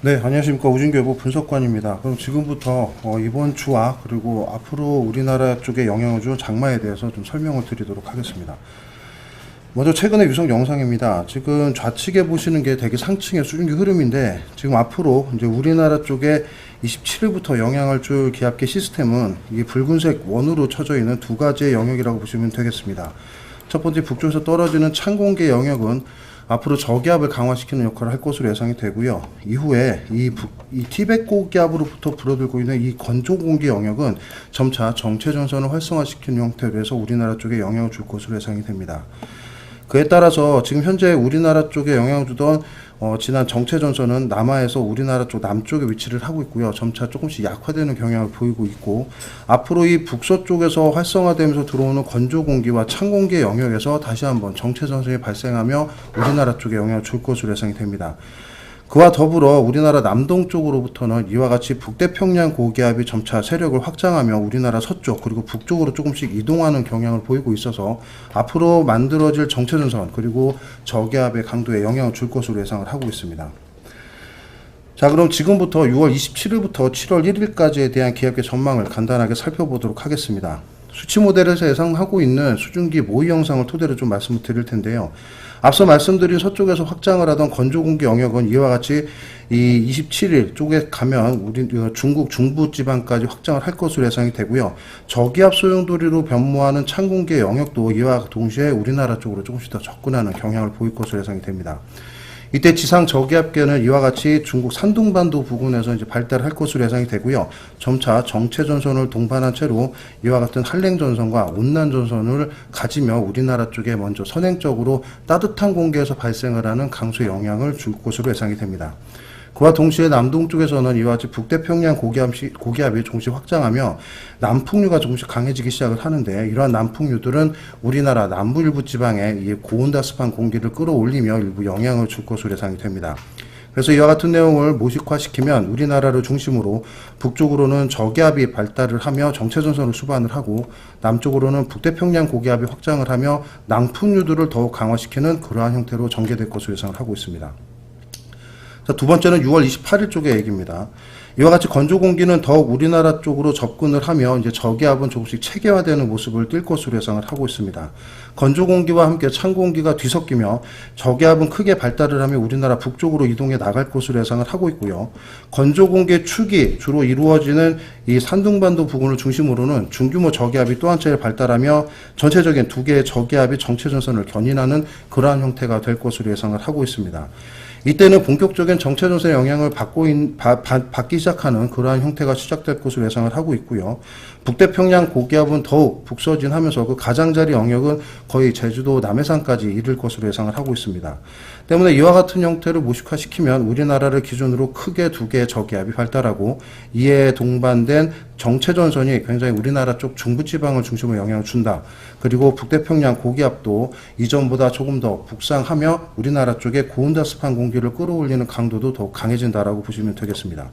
네, 안녕하십니까. 우진교보 분석관입니다. 그럼 지금부터 이번 주와 그리고 앞으로 우리나라 쪽에 영향을 준 장마에 대해서 좀 설명을 드리도록 하겠습니다. 먼저 최근의 위성 영상입니다. 지금 좌측에 보시는 게 되게 상층의 수증기 흐름인데, 지금 앞으로 이제 우리나라 쪽에 27일부터 영향을 줄 기압계 시스템은 이 붉은색 원으로 쳐져 있는 두 가지의 영역이라고 보시면 되겠습니다. 첫 번째, 북쪽에서 떨어지는 찬 공기의 영역은 앞으로 저기압을 강화시키는 역할을 할 것으로 예상이 되고요. 이후에 이 티벳 고기압으로부터 불어들고 있는 이 건조 공기 영역은 점차 정체 전선을 활성화시키는 형태로 해서 우리나라 쪽에 영향을 줄 것으로 예상이 됩니다. 그에 따라서 지금 현재 우리나라 쪽에 영향을 주던 지난 정체 전선은 남하에서 우리나라 쪽 남쪽에 위치를 하고 있고요. 점차 조금씩 약화되는 경향을 보이고 있고, 앞으로 이 북서쪽에서 활성화되면서 들어오는 건조 공기와 찬 공기의 영역에서 다시 한번 정체 전선이 발생하며 우리나라 쪽에 영향을 줄 것으로 예상이 됩니다. 그와 더불어 우리나라 남동쪽으로부터는 이와 같이 북태평양 고기압이 점차 세력을 확장하며 우리나라 서쪽 그리고 북쪽으로 조금씩 이동하는 경향을 보이고 있어서 앞으로 만들어질 정체전선 그리고 저기압의 강도에 영향을 줄 것으로 예상을 하고 있습니다. 자, 그럼 지금부터 6월 27일부터 7월 1일까지에 대한 기압계 전망을 간단하게 살펴보도록 하겠습니다. 수치 모델에서 예상하고 있는 수증기 모의 영상을 토대로 좀 말씀을 드릴 텐데요. 앞서 말씀드린 서쪽에서 확장을 하던 건조 공기 영역은 이와 같이 이 27일 쪽에 가면 우리 중국 중부 지방까지 확장을 할 것으로 예상이 되고요. 저기압 소용돌이로 변모하는 찬 공기의 영역도 이와 동시에 우리나라 쪽으로 조금씩 더 접근하는 경향을 보일 것으로 예상이 됩니다. 이때 지상 저기압계는 이와 같이 중국 산둥반도 부근에서 이제 발달할 것으로 예상이 되고요. 점차 정체 전선을 동반한 채로 이와 같은 한랭 전선과 온난 전선을 가지며 우리나라 쪽에 먼저 선행적으로 따뜻한 공기에서 발생을 하는 강수의 영향을 줄 것으로 예상이 됩니다. 그와 동시에 남동쪽에서는 이와 같이 북태평양 고기압이 조금씩 확장하며 남풍류가 조금씩 강해지기 시작을 하는데, 이러한 남풍류들은 우리나라 남부 일부 지방에 이 고온다습한 공기를 끌어올리며 일부 영향을 줄 것으로 예상이 됩니다. 그래서 이와 같은 내용을 모식화시키면 우리나라를 중심으로 북쪽으로는 저기압이 발달을 하며 정체전선을 수반을 하고, 남쪽으로는 북태평양 고기압이 확장을 하며 남풍류들을 더욱 강화시키는 그러한 형태로 전개될 것으로 예상을 하고 있습니다. 자, 두 번째는 6월 28일 쪽의 얘기입니다. 이와 같이 건조 공기는 더욱 우리나라 쪽으로 접근을 하며 이제 저기압은 조금씩 체계화되는 모습을 띌 것으로 예상을 하고 있습니다. 건조 공기와 함께 찬 공기가 뒤섞이며 저기압은 크게 발달을 하며 우리나라 북쪽으로 이동해 나갈 것으로 예상을 하고 있고요. 건조 공기의 축이 주로 이루어지는 이 산둥반도 부근을 중심으로는 중규모 저기압이 또 한 차례 발달하며 전체적인 두 개의 저기압이 정체전선을 견인하는 그러한 형태가 될 것으로 예상을 하고 있습니다. 이때는 본격적인 정체전선의 영향을 받기 시작하는 그러한 형태가 시작될 것으로 예상을 하고 있고요. 북태평양 고기압은 더욱 북서진하면서 그 가장자리 영역은 거의 제주도 남해상까지 이를 것으로 예상을 하고 있습니다. 때문에 이와 같은 형태를 모식화시키면 우리나라를 기준으로 크게 두 개의 저기압이 발달하고, 이에 동반된 정체전선이 굉장히 우리나라 쪽 중부지방을 중심으로 영향을 준다. 그리고 북태평양 고기압도 이전보다 조금 더 북상하며 우리나라 쪽에 고온다습한 공기를 끌어올리는 강도도 더욱 강해진다라고 보시면 되겠습니다.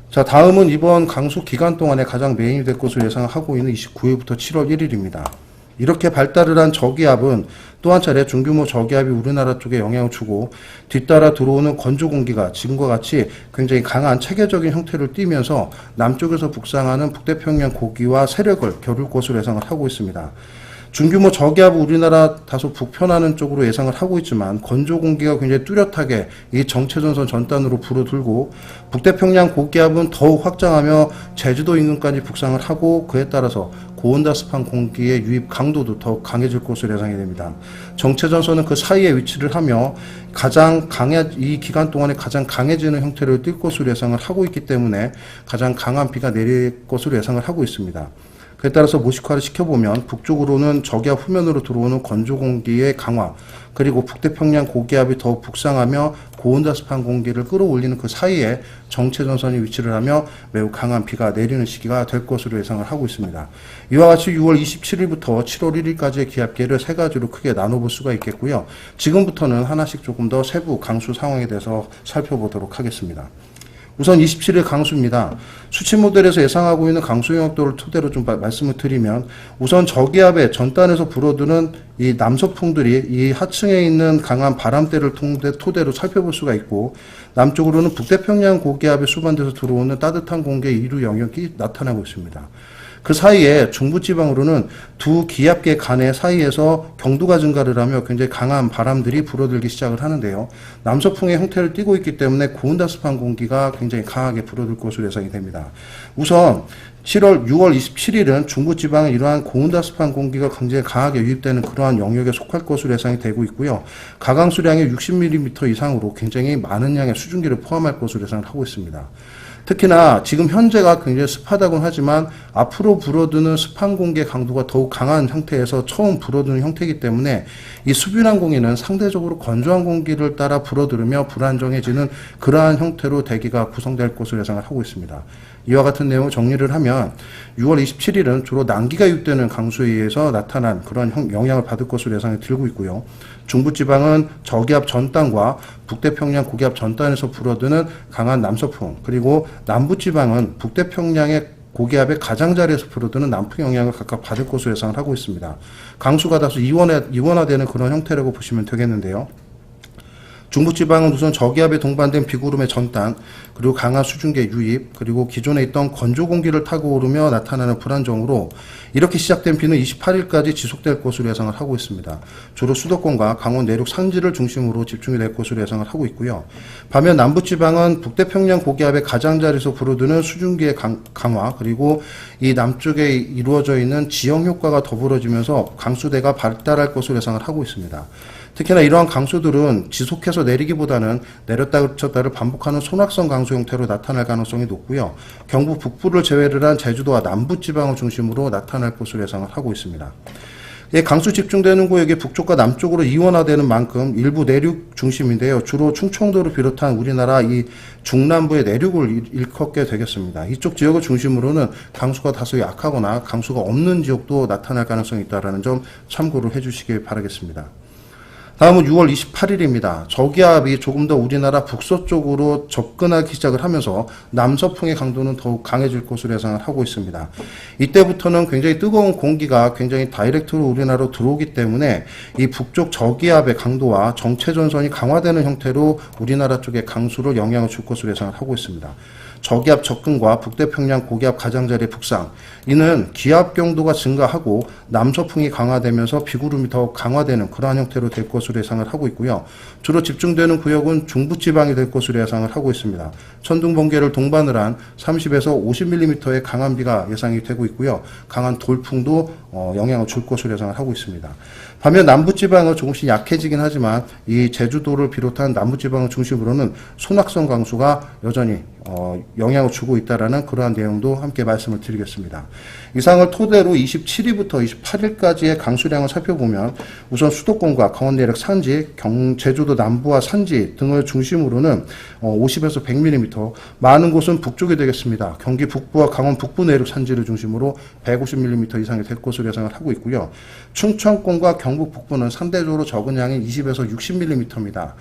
자, 다음은 이번 강수 기간 동안에 가장 메인이 될 것으로 예상하고 있는 29일부터 7월 1일입니다. 이렇게 발달을 한 저기압은 또 한 차례 중규모 저기압이 우리나라 쪽에 영향을 주고, 뒤따라 들어오는 건조 공기가 지금과 같이 굉장히 강한 체계적인 형태를 띠면서 남쪽에서 북상하는 북태평양 고기와 세력을 겨룰 것으로 예상을 하고 있습니다. 중규모 저기압은 우리나라 다소 북편하는 쪽으로 예상을 하고 있지만, 건조 공기가 굉장히 뚜렷하게 이 정체전선 전단으로 불어들고, 북태평양 고기압은 더욱 확장하며 제주도 인근까지 북상을 하고, 그에 따라서 고온다습한 공기의 유입 강도도 더욱 강해질 것으로 예상이 됩니다. 정체전선은 그 사이에 위치를 하며 이 기간 동안에 가장 강해지는 형태를 띌 것으로 예상을 하고 있기 때문에 가장 강한 비가 내릴 것으로 예상을 하고 있습니다. 그에 따라서 모식화를 시켜보면 북쪽으로는 저기압 후면으로 들어오는 건조 공기의 강화, 그리고 북태평양 고기압이 더욱 북상하며 고온다습한 공기를 끌어올리는 그 사이에 정체전선이 위치를 하며 매우 강한 비가 내리는 시기가 될 것으로 예상을 하고 있습니다. 이와 같이 6월 27일부터 7월 1일까지의 기압계를 세 가지로 크게 나눠볼 수가 있겠고요. 지금부터는 하나씩 조금 더 세부 강수 상황에 대해서 살펴보도록 하겠습니다. 우선 27일 강수입니다. 수치 모델에서 예상하고 있는 강수 영역도를 토대로 좀 말씀을 드리면 우선 저기압의 전단에서 불어드는 이 남서풍들이 이 하층에 있는 강한 바람대를 토대로 살펴볼 수가 있고 남쪽으로는 북태평양 고기압의 수반돼서 들어오는 따뜻한 공기의 이루 영역이 나타나고 있습니다. 그 사이에 중부지방으로는 두 기압계 간의 사이에서 경도가 증가를 하며 굉장히 강한 바람들이 불어들기 시작을 하는데요. 남서풍의 형태를 띠고 있기 때문에 고온다습한 공기가 굉장히 강하게 불어들 것으로 예상이 됩니다. 우선 6월 27일은 중부지방에 이러한 고온다습한 공기가 굉장히 강하게 유입되는 그러한 영역에 속할 것으로 예상이 되고 있고요. 가강수량이 60mm 이상으로 굉장히 많은 양의 수증기를 포함할 것으로 예상을 하고 있습니다. 특히나 지금 현재가 굉장히 습하다고는 하지만 앞으로 불어드는 습한 공기의 강도가 더욱 강한 형태에서 처음 불어드는 형태이기 때문에 이 수분한 공기는 상대적으로 건조한 공기를 따라 불어들으며 불안정해지는 그러한 형태로 대기가 구성될 것으로 예상을 하고 있습니다. 이와 같은 내용을 정리를 하면 6월 27일은 주로 난기가 유입되는 강수에 의해서 나타난 그런 영향을 받을 것으로 예상이 들고 있고요. 중부지방은 저기압 전단과 북태평양 고기압 전단에서 불어드는 강한 남서풍, 그리고 남부지방은 북태평양의 고기압의 가장자리에서 불어드는 남풍 영향을 각각 받을 것으로 예상을 하고 있습니다. 강수가 다소 이원화되는 그런 형태라고 보시면 되겠는데요. 중부지방은 우선 저기압에 동반된 비구름의 전단, 그리고 강한 수증기의 유입, 그리고 기존에 있던 건조 공기를 타고 오르며 나타나는 불안정으로 이렇게 시작된 비는 28일까지 지속될 것으로 예상을 하고 있습니다. 주로 수도권과 강원 내륙 산지를 중심으로 집중이 될 것으로 예상을 하고 있고요. 반면 남부지방은 북태평양 고기압의 가장자리에서 불어드는 수증기의 강화, 그리고 이 남쪽에 이루어져 있는 지형 효과가 더불어지면서 강수대가 발달할 것으로 예상을 하고 있습니다. 특히나 이러한 강수들은 지속해서 내리기보다는 내렸다 그쳤다를 반복하는 소낙성 강수 형태로 나타날 가능성이 높고요. 경북 북부를 제외를 한 제주도와 남부지방을 중심으로 나타날 것으로 예상을 하고 있습니다. 강수 집중되는 구역이 북쪽과 남쪽으로 이원화되는 만큼 일부 내륙 중심인데요. 주로 충청도를 비롯한 우리나라 이 중남부의 내륙을 일컫게 되겠습니다. 이쪽 지역을 중심으로는 강수가 다소 약하거나 강수가 없는 지역도 나타날 가능성이 있다는 점 참고를 해주시길 바라겠습니다. 다음은 6월 28일입니다. 저기압이 조금 더 우리나라 북서쪽으로 접근하기 시작을 하면서 남서풍의 강도는 더욱 강해질 것으로 예상을 하고 있습니다. 이때부터는 굉장히 뜨거운 공기가 굉장히 다이렉트로 우리나라로 들어오기 때문에 이 북쪽 저기압의 강도와 정체전선이 강화되는 형태로 우리나라 쪽에 강수를 영향을 줄 것으로 예상을 하고 있습니다. 저기압 접근과 북태평양 고기압 가장자리 북상, 이는 기압 경도가 증가하고 남서풍이 강화되면서 비구름이 더 강화되는 그러한 형태로 될 것으로 예상을 하고 있고요. 주로 집중되는 구역은 중부지방이 될 것으로 예상을 하고 있습니다. 천둥 번개를 동반을 한 30에서 50mm의 강한 비가 예상이 되고 있고요. 강한 돌풍도 영향을 줄 것으로 예상을 하고 있습니다. 반면 남부지방은 조금씩 약해지긴 하지만 이 제주도를 비롯한 남부지방을 중심으로는 소낙성 강수가 여전히 영향을 주고 있다라는 그러한 내용도 함께 말씀을 드리겠습니다. 이상을 토대로 27일부터 28일까지의 강수량을 살펴보면 우선 수도권과 강원 내륙 산지, 제주도 남부와 산지 등을 중심으로는 50에서 100mm, 많은 곳은 북쪽이 되겠습니다. 경기 북부와 강원 북부 내륙 산지를 중심으로 150mm 이상이 될 것으로 예상을 하고 있고요. 충청권과 경북 북부는 상대적으로 적은 양인 20에서 60mm입니다.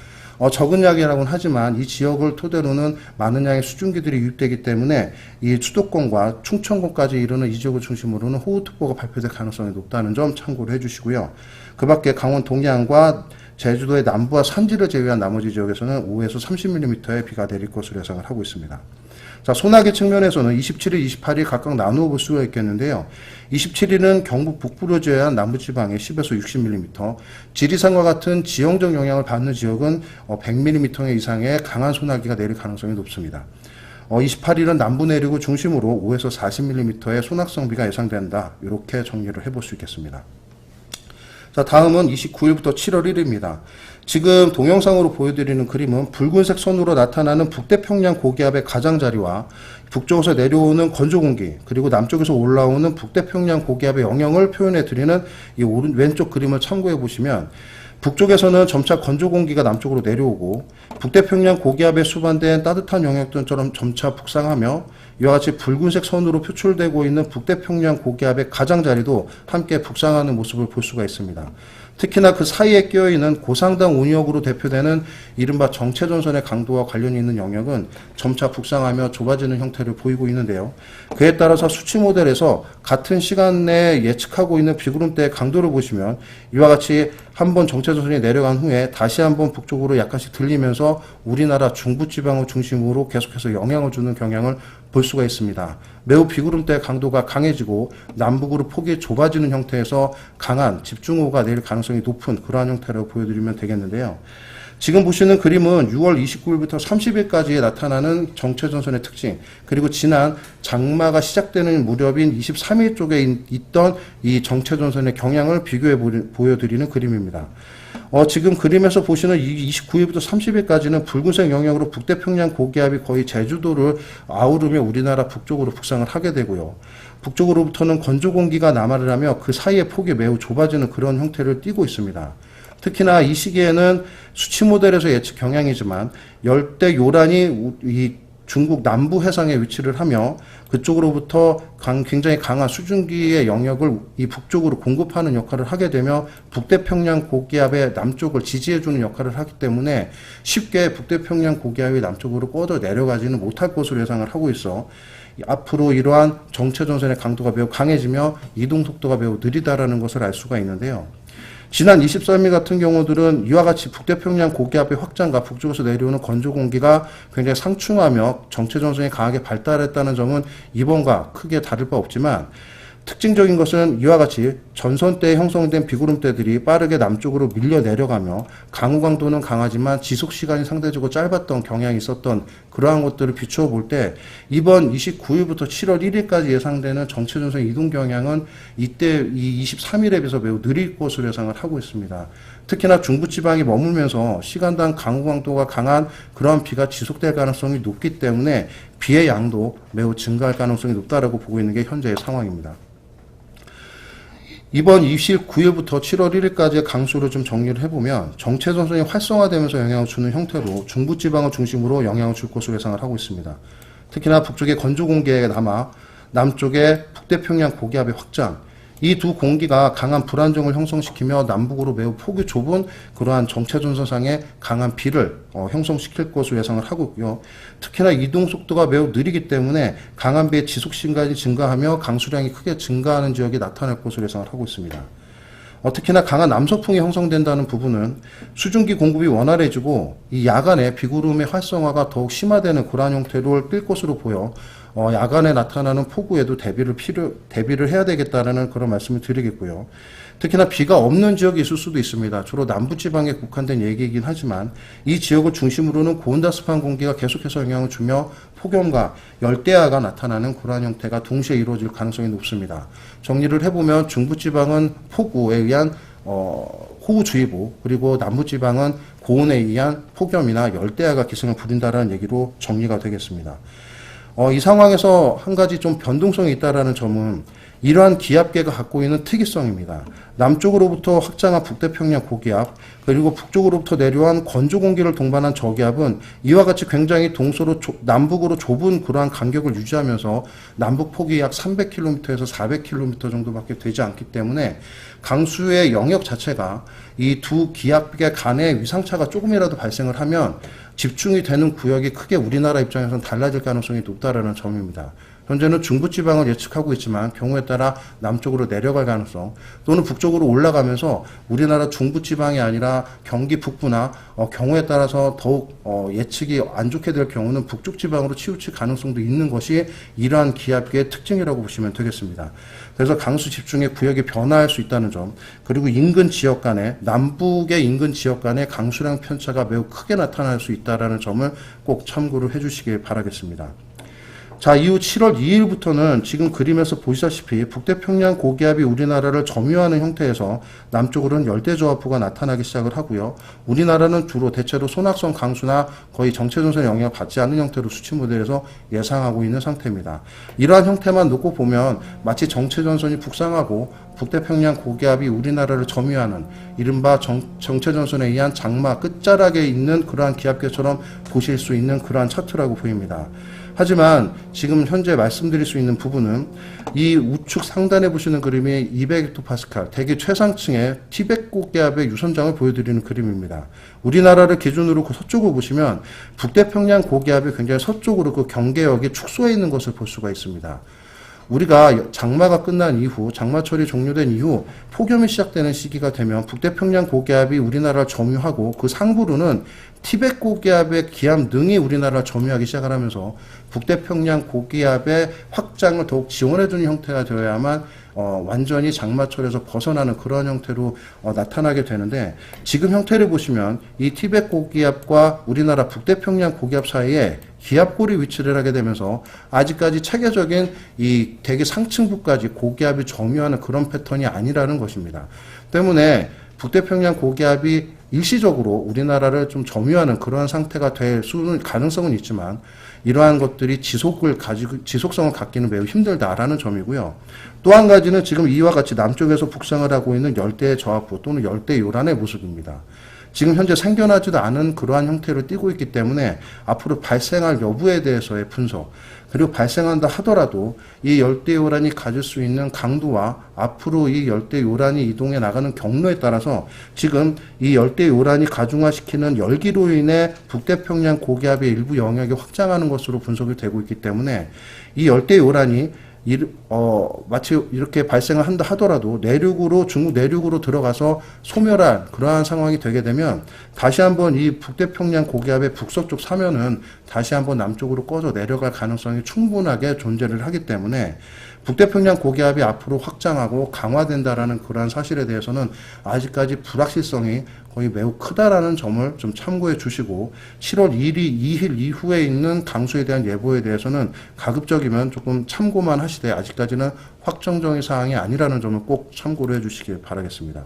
적은 양이라고는 하지만 이 지역을 토대로는 많은 양의 수증기들이 유입되기 때문에 이 수도권과 충청권까지 이르는 이 지역을 중심으로는 호우특보가 발표될 가능성이 높다는 점 참고를 해주시고요. 그 밖에 강원 동해안과 제주도의 남부와 산지를 제외한 나머지 지역에서는 5에서 30mm의 비가 내릴 것으로 예상을 하고 있습니다. 자, 소나기 측면에서는 27일, 28일 각각 나누어 볼 수가 있겠는데요. 27일은 경북 북부를 제외한 남부지방에 10에서 60mm, 지리산과 같은 지형적 영향을 받는 지역은 100mm 이상의 강한 소나기가 내릴 가능성이 높습니다. 28일은 남부 내륙을 중심으로 5에서 40mm의 소낙성비가 예상된다. 이렇게 정리를 해볼 수 있겠습니다. 자, 다음은 29일부터 7월 1일입니다. 지금 동영상으로 보여드리는 그림은 붉은색 선으로 나타나는 북태평양 고기압의 가장자리와 북쪽에서 내려오는 건조공기, 그리고 남쪽에서 올라오는 북태평양 고기압의 영향을 표현해드리는 이 왼쪽 그림을 참고해 보시면 북쪽에서는 점차 건조공기가 남쪽으로 내려오고 북태평양 고기압에 수반된 따뜻한 영역들처럼 점차 북상하며 이와 같이 붉은색 선으로 표출되고 있는 북태평양 고기압의 가장자리도 함께 북상하는 모습을 볼 수가 있습니다. 특히나 그 사이에 끼어있는 고상당 운역으로 대표되는 이른바 정체전선의 강도와 관련이 있는 영역은 점차 북상하며 좁아지는 형태를 보이고 있는데요. 그에 따라서 수치 모델에서 같은 시간 내에 예측하고 있는 비구름대의 강도를 보시면 이와 같이 한번 정체전선이 내려간 후에 다시 한번 북쪽으로 약간씩 들리면서 우리나라 중부지방을 중심으로 계속해서 영향을 주는 경향을 볼 수가 있습니다. 매우 비구름대 강도가 강해지고 남북으로 폭이 좁아지는 형태에서 강한 집중호우가 내릴 가능성이 높은 그러한 형태라고 보여드리면 되겠는데요. 지금 보시는 그림은 6월 29일부터 30일까지에 나타나는 정체전선의 특징, 그리고 지난 장마가 시작되는 무렵인 23일 쪽에 있던 이 정체전선의 경향을 비교해 보여드리는 그림입니다. 지금 그림에서 보시는 29일부터 30일까지는 붉은색 영역으로 북태평양 고기압이 거의 제주도를 아우르며 우리나라 북쪽으로 북상을 하게 되고요. 북쪽으로부터는 건조 공기가 남하를 하며 그 사이의 폭이 매우 좁아지는 그런 형태를 띠고 있습니다. 특히나 이 시기에는 수치 모델에서 예측 경향이지만 열대 요란이 이 중국 남부 해상에 위치를 하며 그쪽으로부터 굉장히 강한 수증기의 영역을 이 북쪽으로 공급하는 역할을 하게 되며 북태평양 고기압의 남쪽을 지지해주는 역할을 하기 때문에 쉽게 북태평양 고기압이 남쪽으로 뻗어 내려가지는 못할 것으로 예상을 하고 있어 앞으로 이러한 정체전선의 강도가 매우 강해지며 이동 속도가 매우 느리다라는 것을 알 수가 있는데요. 지난 23일 같은 경우들은 이와 같이 북태평양 고기압의 확장과 북쪽에서 내려오는 건조 공기가 굉장히 상충하며 정체전선이 강하게 발달했다는 점은 이번과 크게 다를 바 없지만 특징적인 것은 이와 같이 전선 때 형성된 비구름대들이 빠르게 남쪽으로 밀려 내려가며 강우 강도는 강하지만 지속 시간이 상대적으로 짧았던 경향이 있었던 그러한 것들을 비추어 볼 때 이번 29일부터 7월 1일까지 예상되는 정체전선 이동 경향은 이때 이 23일에 비해서 매우 느릴 것으로 예상을 하고 있습니다. 특히나 중부지방이 머물면서 시간당 강우 강도가 강한 그러한 비가 지속될 가능성이 높기 때문에 비의 양도 매우 증가할 가능성이 높다라고 보고 있는 게 현재의 상황입니다. 이번 29일부터 7월 1일까지의 강수를 좀 정리를 해보면 정체전선이 활성화되면서 영향을 주는 형태로 중부지방을 중심으로 영향을 줄 것으로 예상을 하고 있습니다. 특히나 북쪽의 건조 공기에 남아 남쪽의 북태평양 고기압의 확장, 이 두 공기가 강한 불안정을 형성시키며 남북으로 매우 폭이 좁은 그러한 정체전선상의 강한 비를 형성시킬 것으로 예상을 하고 있고요. 특히나 이동 속도가 매우 느리기 때문에 강한 비의 지속 시간이 증가하며 강수량이 크게 증가하는 지역이 나타날 것으로 예상을 하고 있습니다. 특히나 강한 남서풍이 형성된다는 부분은 수증기 공급이 원활해지고 이 야간에 비구름의 활성화가 더욱 심화되는 그러한 형태로 뛸 것으로 보여 야간에 나타나는 폭우에도 대비를 해야 되겠다는 그런 말씀을 드리겠고요. 특히나 비가 없는 지역이 있을 수도 있습니다. 주로 남부지방에 국한된 얘기이긴 하지만 이 지역을 중심으로는 고온다습한 공기가 계속해서 영향을 주며 폭염과 열대야가 나타나는 그러한 형태가 동시에 이루어질 가능성이 높습니다. 정리를 해보면 중부지방은 폭우에 의한 호우주의보, 그리고 남부지방은 고온에 의한 폭염이나 열대야가 기승을 부린다는 얘기로 정리가 되겠습니다. 이 상황에서 한 가지 좀 변동성이 있다는 점은 이러한 기압계가 갖고 있는 특이성입니다. 남쪽으로부터 확장한 북태평양 고기압, 그리고 북쪽으로부터 내려온 건조 공기를 동반한 저기압은 이와 같이 굉장히 동서로 남북으로 좁은 그러한 간격을 유지하면서 남북 폭이 약 300km에서 400km 정도밖에 되지 않기 때문에 강수의 영역 자체가 이 두 기압계 간의 위상차가 조금이라도 발생을 하면 집중이 되는 구역이 크게 우리나라 입장에서는 달라질 가능성이 높다라는 점입니다. 현재는 중부지방을 예측하고 있지만 경우에 따라 남쪽으로 내려갈 가능성 또는 북쪽으로 올라가면서 우리나라 중부지방이 아니라 경기 북부나 경우에 따라서 더욱 예측이 안 좋게 될 경우는 북쪽 지방으로 치우칠 가능성도 있는 것이 이러한 기압계의 특징이라고 보시면 되겠습니다. 그래서 강수 집중의 구역이 변화할 수 있다는 점, 그리고 인근 지역 간에 남북의 인근 지역 간의 강수량 편차가 매우 크게 나타날 수 있다는 점을 꼭 참고를 해주시길 바라겠습니다. 자, 이후 7월 2일부터는 지금 그림에서 보시다시피 북태평양 고기압이 우리나라를 점유하는 형태에서 남쪽으로는 열대저하포가 나타나기 시작을 하고요. 우리나라는 주로 대체로 소낙성 강수나 거의 정체전선의 영향을 받지 않는 형태로 수치 모델에서 예상하고 있는 상태입니다. 이러한 형태만 놓고 보면 마치 정체전선이 북상하고 북태평양 고기압이 우리나라를 점유하는 이른바 정체전선에 의한 장마 끝자락에 있는 그러한 기압계처럼 보실 수 있는 그러한 차트라고 보입니다. 하지만 지금 현재 말씀드릴 수 있는 부분은 이 우측 상단에 보시는 그림이 200헥토파스칼 대기 최상층의 티벳 고기압의 유선장을 보여드리는 그림입니다. 우리나라를 기준으로 그 서쪽으로 보시면 북태평양 고기압이 굉장히 서쪽으로 그 경계역이 축소해 있는 것을 볼 수가 있습니다. 우리가 장마가 끝난 이후, 장마철이 종료된 이후 폭염이 시작되는 시기가 되면 북태평양 고기압이 우리나라를 점유하고 그 상부로는 티벳 고기압의 기압 등이 우리나라를 점유하기 시작을 하면서 북태평양 고기압의 확장을 더욱 지원해주는 형태가 되어야만 완전히 장마철에서 벗어나는 그런 형태로 나타나게 되는데, 지금 형태를 보시면 이 티벳 고기압과 우리나라 북태평양 고기압 사이에 기압골이 위치를 하게 되면서 아직까지 체계적인 이 대기 상층부까지 고기압이 점유하는 그런 패턴이 아니라는 것입니다. 때문에 북태평양 고기압이 일시적으로 우리나라를 좀 점유하는 그러한 상태가 될 가능성은 있지만, 이러한 것들이 지속성을 갖기는 매우 힘들다라는 점이고요. 또 한 가지는 지금 이와 같이 남쪽에서 북상을 하고 있는 열대 저하부 또는 열대 요란의 모습입니다. 지금 현재 생겨나지도 않은 그러한 형태로 띄고 있기 때문에 앞으로 발생할 여부에 대해서의 분석, 그리고 발생한다 하더라도 이 열대요란이 가질 수 있는 강도와 앞으로 이 열대요란이 이동해 나가는 경로에 따라서 지금 이 열대요란이 가중화시키는 열기로 인해 북태평양 고기압의 일부 영역이 확장하는 것으로 분석이 되고 있기 때문에 이 열대요란이 마치 이렇게 발생을 한다 하더라도 중국 내륙으로 들어가서 소멸한 그러한 상황이 되게 되면 다시 한번 이 북태평양 고기압의 북서쪽 사면은 다시 한번 남쪽으로 꺼져 내려갈 가능성이 충분하게 존재를 하기 때문에 북태평양 고기압이 앞으로 확장하고 강화된다라는 그러한 사실에 대해서는 아직까지 불확실성이 거의 매우 크다라는 점을 좀 참고해 주시고, 7월 2일 이후에 있는 강수에 대한 예보에 대해서는 가급적이면 조금 참고만 하시되 아직까지는 확정적인 사항이 아니라는 점을 꼭 참고를 해 주시길 바라겠습니다.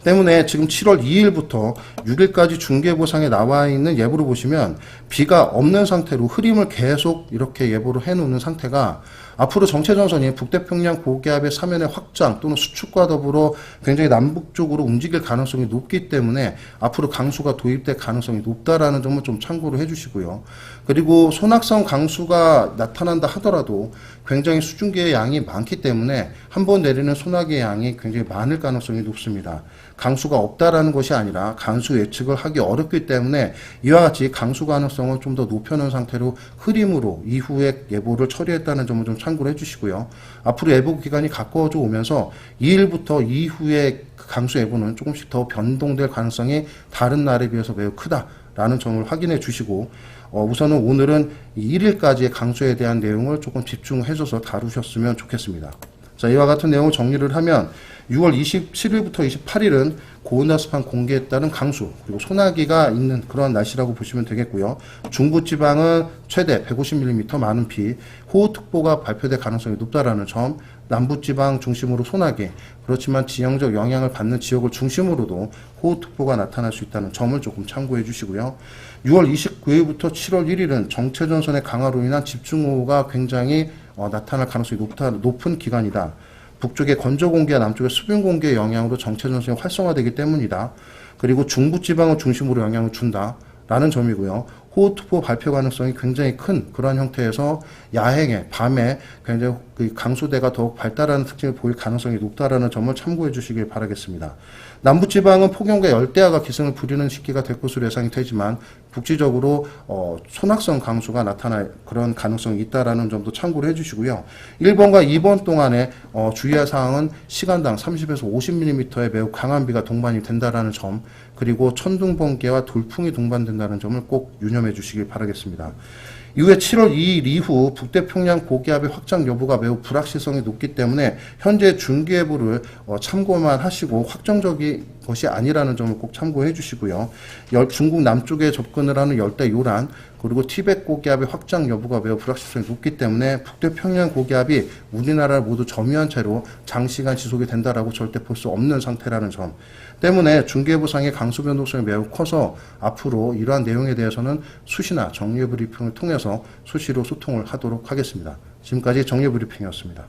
때문에 지금 7월 2일부터 6일까지 중계보상에 나와 있는 예보를 보시면 비가 없는 상태로 흐림을 계속 이렇게 예보를 해놓는 상태가 앞으로 정체전선이 북태평양 고기압의 사면의 확장 또는 수축과 더불어 굉장히 남북쪽으로 움직일 가능성이 높기 때문에 앞으로 강수가 도입될 가능성이 높다라는 점을 좀 참고를 해주시고요. 그리고 소낙성 강수가 나타난다 하더라도 굉장히 수증기의 양이 많기 때문에 한 번 내리는 소낙의 양이 굉장히 많을 가능성이 높습니다. 강수가 없다라는 것이 아니라 강수 예측을 하기 어렵기 때문에 이와 같이 강수 가능성을 좀 더 높여놓은 상태로 흐림으로 이후에 예보를 처리했다는 점을 좀 참고를 해주시고요. 앞으로 예보 기간이 가까워져 오면서 2일부터 이후에 강수 예보는 조금씩 더 변동될 가능성이 다른 날에 비해서 매우 크다라는 점을 확인해 주시고, 우선은 오늘은 1일까지의 강수에 대한 내용을 조금 집중해줘서 다루셨으면 좋겠습니다. 자, 이와 같은 내용을 정리를 하면 6월 27일부터 28일은 고온다습한 공기에 따른 강수, 그리고 소나기가 있는 그런 날씨라고 보시면 되겠고요. 중부지방은 최대 150mm 많은 비, 호우특보가 발표될 가능성이 높다라는 점, 남부지방 중심으로 소나기, 그렇지만 지형적 영향을 받는 지역을 중심으로도 호우특보가 나타날 수 있다는 점을 조금 참고해 주시고요. 6월 29일부터 7월 1일은 정체전선의 강화로 인한 집중호우가 굉장히 나타날 가능성이 높은 기간이다. 북쪽의 건조공기와 남쪽의 수분공기의 영향으로 정체전선이 활성화되기 때문이다. 그리고 중부지방을 중심으로 영향을 준다라는 점이고요. 호우특보 발표 가능성이 굉장히 큰 그러한 형태에서 야행에, 밤에 굉장히 강수대가 더욱 발달하는 특징을 보일 가능성이 높다라는 점을 참고해 주시길 바라겠습니다. 남부지방은 폭염과 열대야가 기승을 부리는 시기가 될 것으로 예상이 되지만 국지적으로 소낙성 강수가 나타날 그런 가능성이 있다라는 점도 참고를 해주시고요. 1번과 2번 동안에 주의할 사항은 시간당 30에서 50mm의 매우 강한 비가 동반이 된다라는 점, 그리고 천둥번개와 돌풍이 동반된다는 점을 꼭 유념해 주시길 바라겠습니다. 이후에 7월 2일 이후 북태평양 고기압의 확장 여부가 매우 불확실성이 높기 때문에 현재 중기예보를 참고만 하시고 확정적인 것이 아니라는 점을 꼭 참고해 주시고요. 중국 남쪽에 접근을 하는 열대 요란, 그리고 티벳 고기압의 확장 여부가 매우 불확실성이 높기 때문에 북태평양 고기압이 우리나라를 모두 점유한 채로 장시간 지속이 된다라고 절대 볼 수 없는 상태라는 점 때문에 중기예보상의 강수 변동성이 매우 커서 앞으로 이러한 내용에 대해서는 수시나 정례 브리핑을 통해서 수시로 소통을 하도록 하겠습니다. 지금까지 정례 브리핑이었습니다.